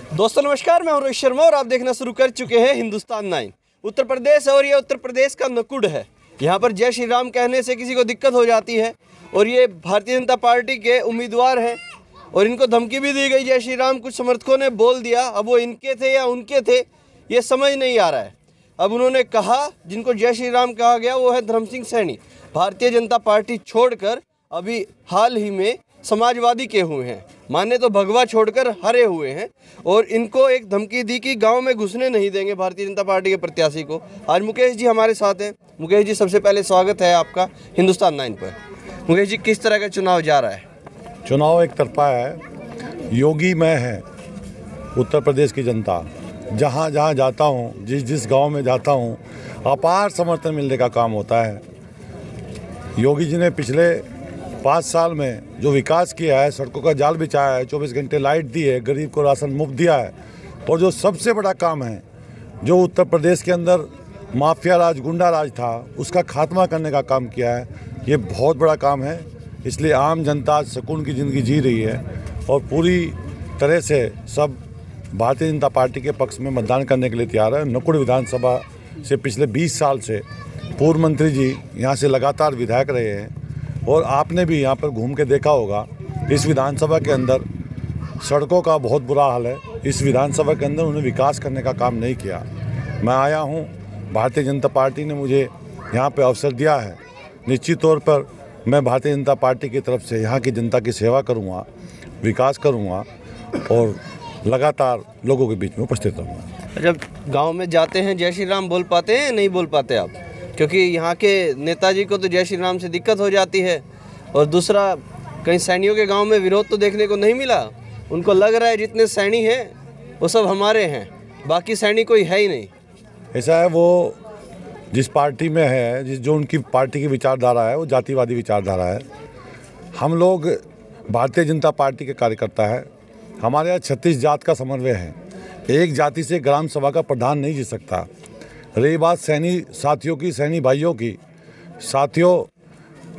दोस्तों नमस्कार, मैं हूं रोहित शर्मा और आप देखना शुरू कर चुके हैं हिंदुस्तान 9। उत्तर प्रदेश और ये उत्तर प्रदेश का नकुड़ है। यहाँ पर जय श्री राम कहने से किसी को दिक्कत हो जाती है और ये भारतीय जनता पार्टी के उम्मीदवार हैं और इनको धमकी भी दी गई। जय श्री राम कुछ समर्थकों ने बोल दिया, अब वो इनके थे या उनके थे ये समझ नहीं आ रहा है। अब उन्होंने कहा जिनको जय श्री राम कहा गया वो है धर्म सिंह सैनी, भारतीय जनता पार्टी छोड़कर अभी हाल ही में समाजवादी के हुए हैं, माने तो भगवा छोड़कर हरे हुए हैं और इनको एक धमकी दी कि गांव में घुसने नहीं देंगे भारतीय जनता पार्टी के प्रत्याशी को। आज मुकेश जी हमारे साथ हैं। मुकेश जी, सबसे पहले स्वागत है आपका हिंदुस्तान 9 पर। मुकेश जी, किस तरह का चुनाव जा रहा है? चुनाव एक तरफा है, योगी मैं है। उत्तर प्रदेश की जनता जहाँ जहाँ जाता हूँ, जिस जिस गांव में जाता हूँ, अपार समर्थन मिलने का काम होता है। योगी जी ने पिछले 5 साल में जो विकास किया है, सड़कों का जाल बिछाया है, 24 घंटे लाइट दी है, गरीब को राशन मुफ्त दिया है और जो सबसे बड़ा काम है, जो उत्तर प्रदेश के अंदर माफिया राज, गुंडा राज था, उसका खात्मा करने का काम किया है। ये बहुत बड़ा काम है, इसलिए आम जनता सुकून की ज़िंदगी जी रही है और पूरी तरह से सब भारतीय जनता पार्टी के पक्ष में मतदान करने के लिए तैयार है। नकुड़ विधानसभा से पिछले 20 साल से पूर्व मंत्री जी यहाँ से लगातार विधायक रहे हैं और आपने भी यहाँ पर घूम के देखा होगा। इस विधानसभा के अंदर सड़कों का बहुत बुरा हाल है। इस विधानसभा के अंदर उन्होंने विकास करने का काम नहीं किया। मैं आया हूँ, भारतीय जनता पार्टी ने मुझे यहाँ पे अवसर दिया है। निश्चित तौर पर मैं भारतीय जनता पार्टी की तरफ से यहाँ की जनता की सेवा करूँगा, विकास करूँगा और लगातार लोगों के बीच में उपस्थित रहूँगा। जब गाँव में जाते हैं जय श्री राम बोल पाते हैं, नहीं बोल पाते आप? क्योंकि यहाँ के नेताजी को तो जय श्री राम से दिक्कत हो जाती है और दूसरा कहीं सैनियों के गांव में विरोध तो देखने को नहीं मिला। उनको लग रहा है जितने सैनी हैं वो सब हमारे हैं, बाकी सैनी कोई है ही नहीं। ऐसा है, वो जिस पार्टी में है, जो उनकी पार्टी की विचारधारा है वो जातिवादी विचारधारा है। हम लोग भारतीय जनता पार्टी के कार्यकर्ता है। हमारे यहाँ 36 जात का समन्वय है। एक जाति से ग्राम सभा का प्रधान नहीं जीत सकता। रही बात सैनी साथियों की, सैनी भाइयों की, साथियों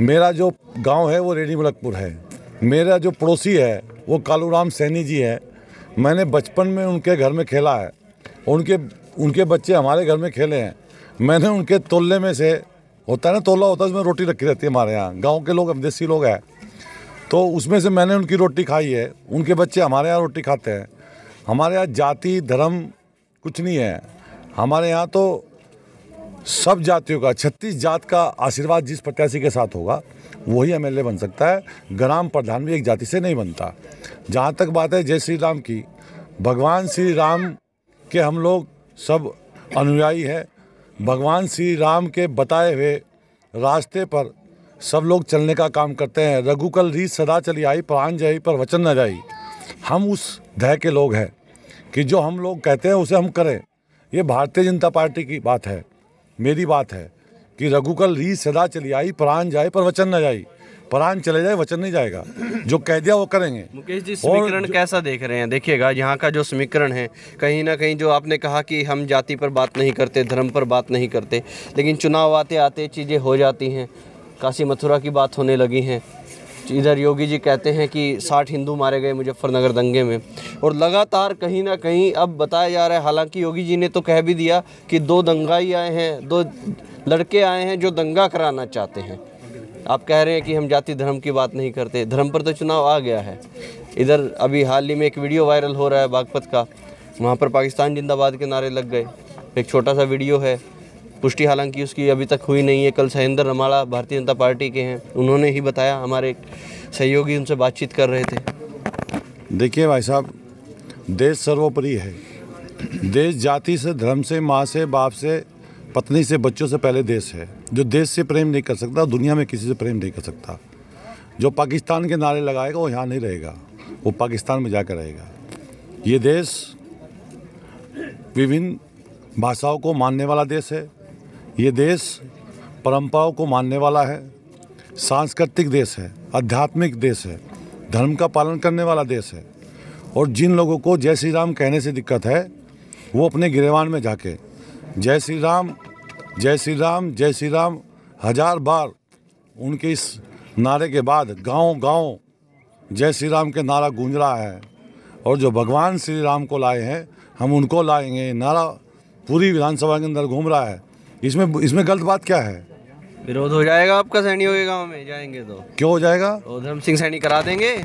मेरा जो गांव है वो रेडी मलकपुर है। मेरा जो पड़ोसी है वो कालूराम सैनी जी है। मैंने बचपन में उनके घर में खेला है, उनके बच्चे हमारे घर में खेले हैं। मैंने उनके तोले में से, होता है ना तोला होता है, उसमें रोटी रखी रहती है हमारे यहाँ। गाँव के लोग, देसी लोग हैं, तो उसमें से मैंने उनकी रोटी खाई है। उनके बच्चे हमारे यहाँ रोटी खाते हैं। हमारे यहाँ जाति धर्म कुछ नहीं है। हमारे यहाँ तो सब जातियों का, 36 जात का आशीर्वाद जिस प्रत्याशी के साथ होगा वही एमएलए बन सकता है। ग्राम प्रधान भी एक जाति से नहीं बनता। जहाँ तक बात है जय श्री राम की, भगवान श्री राम के हम लोग सब अनुयायी हैं। भगवान श्री राम के बताए हुए रास्ते पर सब लोग चलने का काम करते हैं। रघुकुल रीत सदा चली आई, प्राण जाई पर वचन न जाई। हम उस ध्यय के लोग हैं कि जो हम लोग कहते हैं उसे हम करें। ये भारतीय जनता पार्टी की बात है, मेरी बात है कि रघुकुल रीत सदा चली आई, प्राण जाए पर वचन न जाई। प्राण चले जाए, वचन नहीं जाएगा। जो कह दिया वो करेंगे। मुकेश जी, समीकरण कैसा देख रहे हैं? देखिएगा यहाँ का जो समीकरण है, कहीं ना कहीं जो आपने कहा कि हम जाति पर बात नहीं करते, धर्म पर बात नहीं करते, लेकिन चुनाव आते आते चीज़ें हो जाती हैं। काशी मथुरा की बात होने लगी हैं। इधर योगी जी कहते हैं कि 60 हिंदू मारे गए मुजफ्फरनगर दंगे में, और लगातार कहीं ना कहीं अब बताया जा रहा है, हालांकि योगी जी ने तो कह भी दिया कि 2 दंगाई आए हैं, 2 लड़के आए हैं जो दंगा कराना चाहते हैं। आप कह रहे हैं कि हम जाति धर्म की बात नहीं करते, धर्म पर तो चुनाव आ गया है। इधर अभी हाल ही में एक वीडियो वायरल हो रहा है बागपत का, वहाँ पर पाकिस्तान जिंदाबाद के नारे लग गए। एक छोटा सा वीडियो है, पुष्टि हालांकि उसकी अभी तक हुई नहीं है। कल सहेंद्र रमाड़ा भारतीय जनता पार्टी के हैं, उन्होंने ही बताया, हमारे सहयोगी उनसे बातचीत कर रहे थे। देखिए भाई साहब, देश सर्वोपरि है। देश जाति से, धर्म से, माँ से, बाप से, पत्नी से, बच्चों से पहले देश है। जो देश से प्रेम नहीं कर सकता, दुनिया में किसी से प्रेम नहीं कर सकता। जो पाकिस्तान के नारे लगाएगा वो यहाँ नहीं रहेगा, वो पाकिस्तान में जाकर रहेगा। ये देश विभिन्न भाषाओं को मानने वाला देश है। ये देश परंपराओं को मानने वाला है, सांस्कृतिक देश है, आध्यात्मिक देश है, धर्म का पालन करने वाला देश है। और जिन लोगों को जय श्री राम कहने से दिक्कत है वो अपने गिरेवान में जाके जय श्री राम, जय श्री राम, जय श्री राम 1000 बार उनके इस नारे के बाद गांव गांव जय श्री राम के नारा गूंज रहा है और जो भगवान श्री राम को लाए हैं हम उनको लाएंगे, नारा पूरी विधानसभा के अंदर घूम रहा है। इसमें गलत बात क्या है? विरोध हो जाएगा आपका सैनियों के गांव में जाएंगे तो? क्यों हो जाएगा? तो धर्म सिंह सैनी करा देंगे।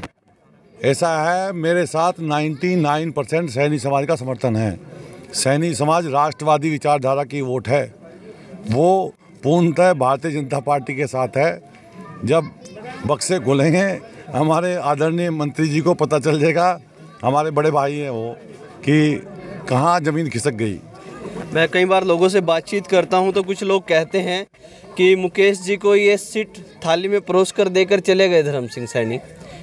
ऐसा है, मेरे साथ 99% सैनी समाज का समर्थन है। सैनी समाज राष्ट्रवादी विचारधारा की वोट है, वो पूर्णतः भारतीय जनता पार्टी के साथ है। जब बक्से खुलेंगे हमारे आदरणीय मंत्री जी को पता चल जाएगा, हमारे बड़े भाई हैं वो, कि कहाँ ज़मीन खिसक गई। मैं कई बार लोगों से बातचीत करता हूं तो कुछ लोग कहते हैं कि मुकेश जी को ये सीट थाली में परोस कर देकर चले गए धर्म सिंह सैनी,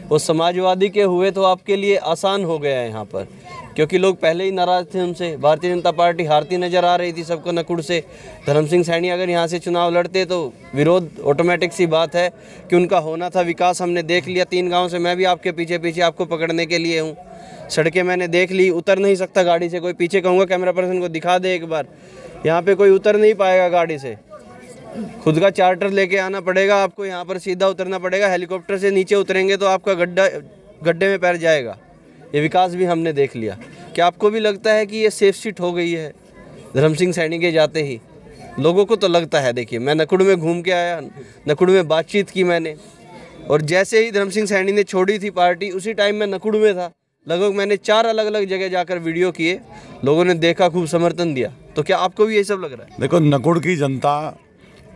वो समाजवादी के हुए तो आपके लिए आसान हो गया है यहाँ पर, क्योंकि लोग पहले ही नाराज़ थे उनसे। भारतीय जनता पार्टी हारती नज़र आ रही थी सबको नकुड़ से। धर्म सिंह सैनी अगर यहाँ से चुनाव लड़ते तो विरोध ऑटोमेटिक सी बात है कि उनका होना था। विकास हमने देख लिया 3 गाँव से, मैं भी आपके पीछे पीछे आपको पकड़ने के लिए हूँ। सड़कें मैंने देख ली, उतर नहीं सकता गाड़ी से कोई। पीछे कहूँगा कैमरा पर्सन को दिखा दे एक बार, यहाँ पे कोई उतर नहीं पाएगा गाड़ी से, खुद का चार्टर लेके आना पड़ेगा आपको, यहाँ पर सीधा उतरना पड़ेगा। हेलीकॉप्टर से नीचे उतरेंगे तो आपका गड्ढे में पैर जाएगा। ये विकास भी हमने देख लिया। क्या आपको भी लगता है कि ये सेफ सीट हो गई है धर्म सिंह सैनी के जाते ही? लोगों को तो लगता है। देखिए, मैं नकुड़ में घूम के आया, नकुड़ में बातचीत की मैंने, और जैसे ही धर्म सिंह सैनी ने छोड़ी थी पार्टी उसी टाइम मैं नकुड़ में था। लगभग मैंने 4 अलग अलग जगह जाकर वीडियो किए, लोगों ने देखा, खूब समर्थन दिया। तो क्या आपको भी ये सब लग रहा है? देखो, नकुड़ की जनता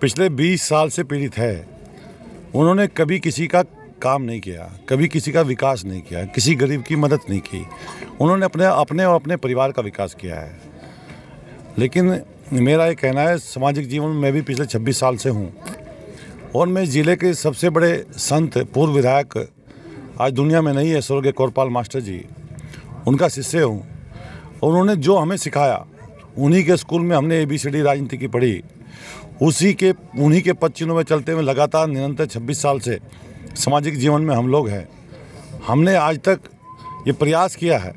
पिछले 20 साल से पीड़ित है। उन्होंने कभी किसी का काम नहीं किया, कभी किसी का विकास नहीं किया, किसी गरीब की मदद नहीं की। उन्होंने अपने और अपने परिवार का विकास किया है। लेकिन मेरा ये कहना है, सामाजिक जीवन में मैं भी पिछले 26 साल से हूँ, और मैं ज़िले के सबसे बड़े संत, पूर्व विधायक, आज दुनिया में नहीं है, स्वर्गीय कौरपाल मास्टर जी, उनका शिष्य हूँ। और उन्होंने जो हमें सिखाया, उन्हीं के स्कूल में हमने ABCD राजनीति की पढ़ी, उन्हीं के पद चिन्हों में चलते हुए लगातार निरंतर 26 साल से सामाजिक जीवन में हम लोग हैं। हमने आज तक ये प्रयास किया है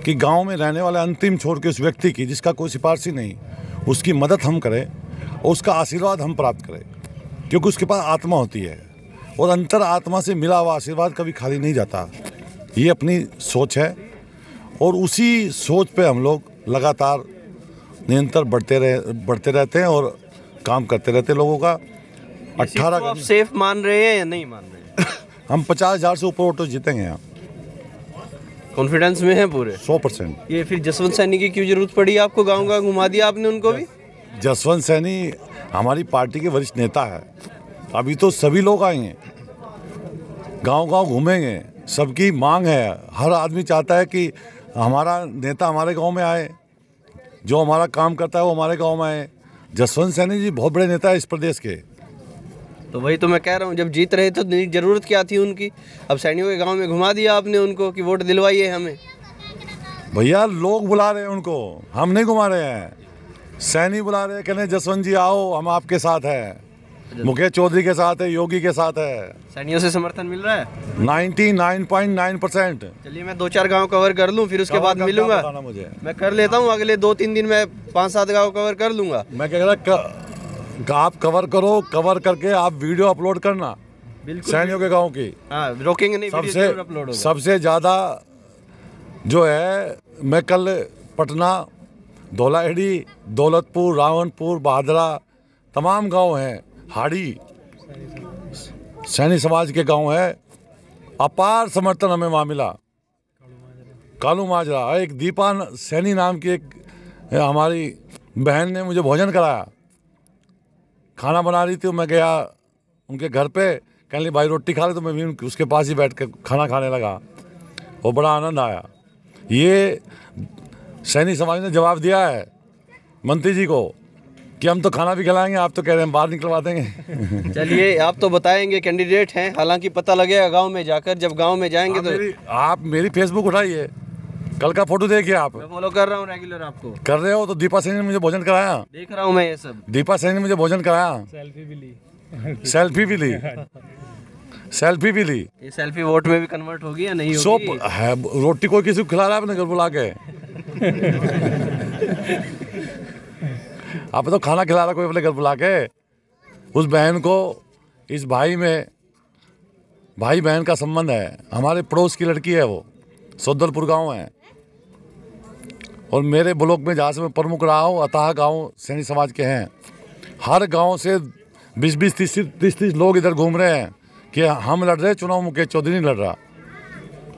कि गांव में रहने वाले अंतिम छोर के उस व्यक्ति की, जिसका कोई सिफारिशी नहीं, उसकी मदद हम करें और उसका आशीर्वाद हम प्राप्त करें, क्योंकि उसके पास आत्मा होती है और अंतर आत्मा से मिला हुआ आशीर्वाद कभी खाली नहीं जाता। ये अपनी सोच है और उसी सोच पे हम लोग लगातार निरंतर बढ़ते रहते हैं और काम करते रहते हैं लोगों का। 18 आप सेफ मान रहे हैं या नहीं मान रहे हैं? हम 50,000 से ऊपर वोटो जीतेंगे यहाँ। कॉन्फिडेंस में है पूरे? 100%। ये फिर जसवंत सैनी की क्यों जरूरत पड़ी आपको? गाँव गाँव घुमा दिया आपने उनको भी। जसवंत सैनी हमारी पार्टी के वरिष्ठ नेता है। अभी तो सभी लोग आएंगे, गांव-गांव घूमेंगे, सबकी मांग है। हर आदमी चाहता है कि हमारा नेता हमारे गांव में आए, जो हमारा काम करता है वो हमारे गांव में आए। जसवंत सैनी जी बहुत बड़े नेता है इस प्रदेश के। तो वही तो मैं कह रहा हूँ, जब जीत रहे तो जरूरत क्या थी उनकी? अब सैनियों के गांव में घुमा दिया आपने उनको कि वोट दिलवाइए हमें। भैया, लोग बुला रहे हैं उनको, हम नहीं घुमा रहे हैं। सैनी बुला रहे हैं, कहने जसवंत जी आओ, हम आपके साथ हैं, मुकेश चौधरी के साथ है, योगी के साथ है। सैनियों से समर्थन मिल रहा है 99.9%। चलिए, मैं 2-4 गांव कवर कर लूं, फिर उसके बाद मिलूंगा। मुझे मैं कर लेता हूं, अगले 2-3 दिन में 5-7 गांव कवर कर लूंगा। मैं कह रहा आप कवर करो, कवर करके आप वीडियो अपलोड करना सैनियों के गाँव की। हाँ, रोकेंगे नहीं, वीडियो अपलोड होगा। सबसे ज़्यादा जो है, मैं कल पटना, धौलाहेड़ी, दौलतपुर, रावणपुर, बहादरा, तमाम गांव हैं, हाड़ी, सैनी समाज के गांव है। अपार समर्थन हमें वहाँ मिला। कालू माजरा, एक दीपा सैनी नाम की एक हमारी बहन ने मुझे भोजन कराया। खाना बना रही थी, मैं गया उनके घर पे, कहने लगी भाई रोटी खा ले, तो मैं भी उसके पास ही बैठ कर खाना खाने लगा और बड़ा आनंद आया। ये सैनी समाज ने जवाब दिया है मंत्री जी को कि हम तो खाना भी खिलाएंगे, आप तो कह रहे हैं बाहर निकलवा देंगे। चलिए, आप तो बताएंगे, कैंडिडेट हैं, हालांकि पता लगेगा गांव में जाकर। जब गांव में जाएंगे तो आप मेरी फेसबुक उठाइए, कल का फोटो देखिए। आप मैं फॉलो कर रहा हूँ रेगुलर, आपको कर रहे हो। तो दीपा सैनी ने मुझे भोजन कराया, देख रहा हूँ मैं ये सब। दीपा सैनी ने मुझे भोजन कराया, सेल्फी भी ली। ये सेल्फी वोट में भी कन्वर्ट होगी या नहीं सोप होगी? है, रोटी कोई किसी को खिला रहा है अपने घर बुला के। आप तो खाना खिला रहा कोई अपने घर बुला के। उस बहन को, इस भाई में भाई बहन का संबंध है, हमारे पड़ोस की लड़की है वो, सौदलपुर गांव है, और मेरे ब्लॉक में जहाँ से मैं प्रमुख रहा हूँ अताह गांव सैनी समाज के हैं। हर गांव से 20-20, 30-30 लोग इधर घूम रहे हैं कि हम लड़ रहे चुनाव, मुकेश चौधरी नहीं लड़ रहा।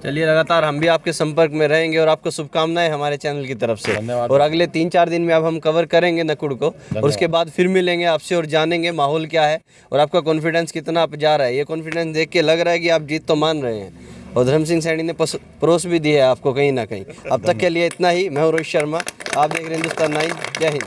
चलिए, लगातार हम भी आपके संपर्क में रहेंगे और आपको शुभकामनाएं हमारे चैनल की तरफ से। धन्यवाद। और अगले 3-4 दिन में अब हम कवर करेंगे नकुड़ को, और उसके बाद फिर मिलेंगे आपसे और जानेंगे माहौल क्या है और आपका कॉन्फिडेंस कितना आप जा रहा है। ये कॉन्फिडेंस देख के लग रहा है कि आप जीत तो मान रहे हैं, और धर्म सिंह सैनी ने परोस भी दी है आपको कहीं ना कहीं। अब तक के लिए इतना ही। मैं हूं रोहित शर्मा, आप देख रहे हैं हिंदुस्तान 9। जय हिंद।